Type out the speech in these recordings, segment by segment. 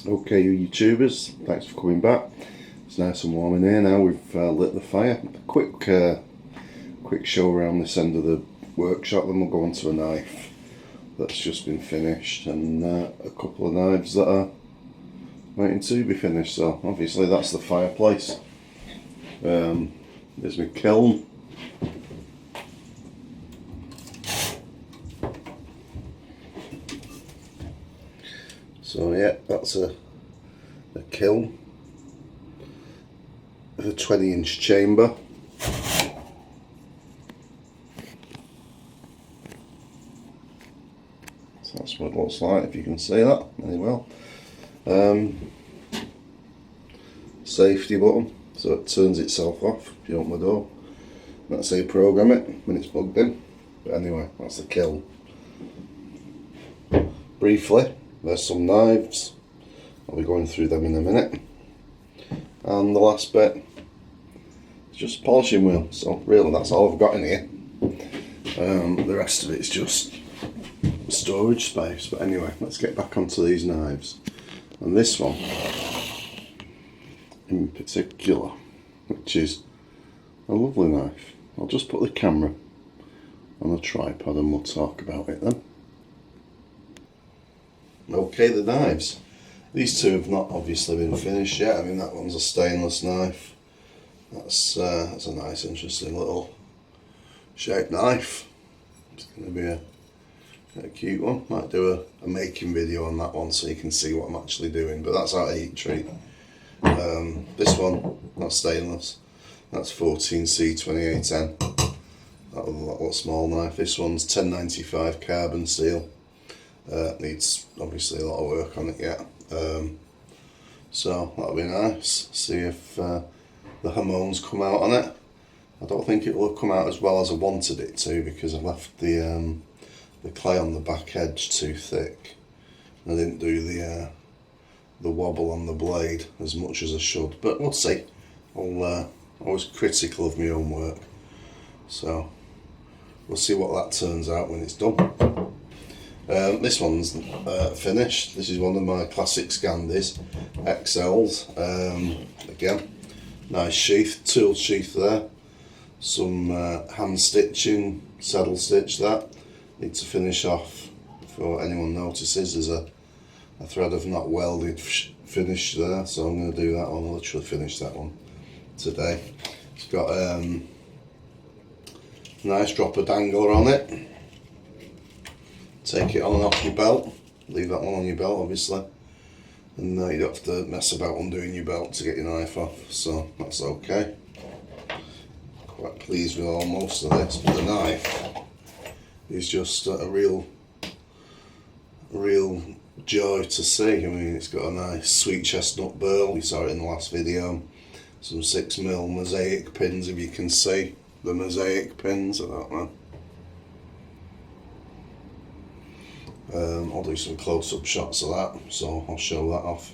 Okay, you YouTubers, thanks for coming back. It's nice and warm in here now. We've lit the fire. Quick show around this end of the workshop, then we'll go on to a knife that's just been finished and a couple of knives that are waiting to be finished. So obviously that's the fireplace. There's my kiln. So yeah, that's a kiln with a 20-inch chamber. So that's what it looks like, if you can see that very well. Safety button, so it turns itself off if you open the door. That's how you program it when it's plugged in. But anyway, that's the kiln. Briefly, there's some knives. I'll be going through them in a minute. And the last bit is just a polishing wheel. So really that's all I've got in here. The rest of it's just storage space. But anyway, let's get back onto these knives. And this one in particular, which is a lovely knife. I'll just put the camera on a tripod and we'll talk about it then. Okay, the knives. These two have not obviously been finished yet. I mean, that one's a stainless knife. That's a nice, interesting little shaped knife. It's going to be a cute one. Might do a making video on that one so you can see what I'm actually doing. But that's our heat treat. This one, that's stainless. That's 14C28N. That little small knife. This one's 1095 carbon steel. Needs obviously a lot of work on it yet. So that'll be nice. See if the hormones come out on it. I don't think it will have come out as well as I wanted it to, because I left the clay on the back edge too thick. I didn't do the wobble on the blade as much as I should, but we'll see. I was critical of my own work, so we'll see what that turns out when it's done. This one's finished. This is one of my classic Scandis XLs. Again, nice sheath, tool sheath there. Some hand stitching, saddle stitch that. Need to finish off before anyone notices. There's a thread I've not welded finished there, so I'm going to do that one. I'll literally finish that one today. It's got a nice dropper dangler on it. Take it on and off your belt. Leave that one on your belt, obviously, and you don't have to mess about undoing your belt to get your knife off, so that's okay. Quite pleased with most of this, but the knife is just a real joy to see. I mean, it's got a nice sweet chestnut burl. You saw it in the last video. Some 6mm mosaic pins, if you can see the mosaic pins. I don't know. I'll do some close-up shots of that, so I'll show that off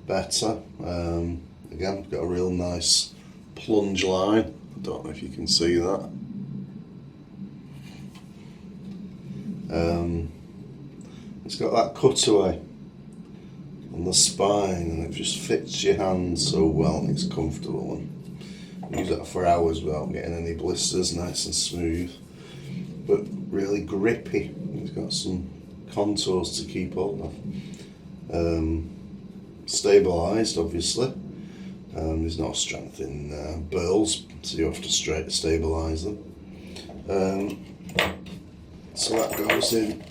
better. Again, got a real nice plunge line. I don't know if you can see that. It's got that cutaway on the spine, and it just fits your hand so well, and it's comfortable, and use that for hours without getting any blisters. Nice and smooth, but really grippy. It's got some contours to keep hold of. Stabilised, obviously. There's no strength in burls, so you have to stabilise them. So that goes in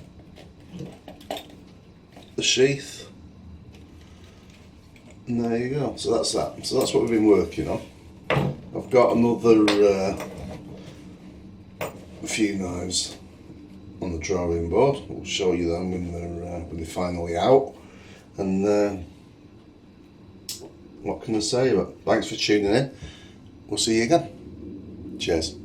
the sheath, and there you go. So that's that. So that's what we've been working on. I've got another few knives on the drawing board. We'll show you them when they're finally out. And what can I say? But thanks for tuning in. We'll see you again. Cheers.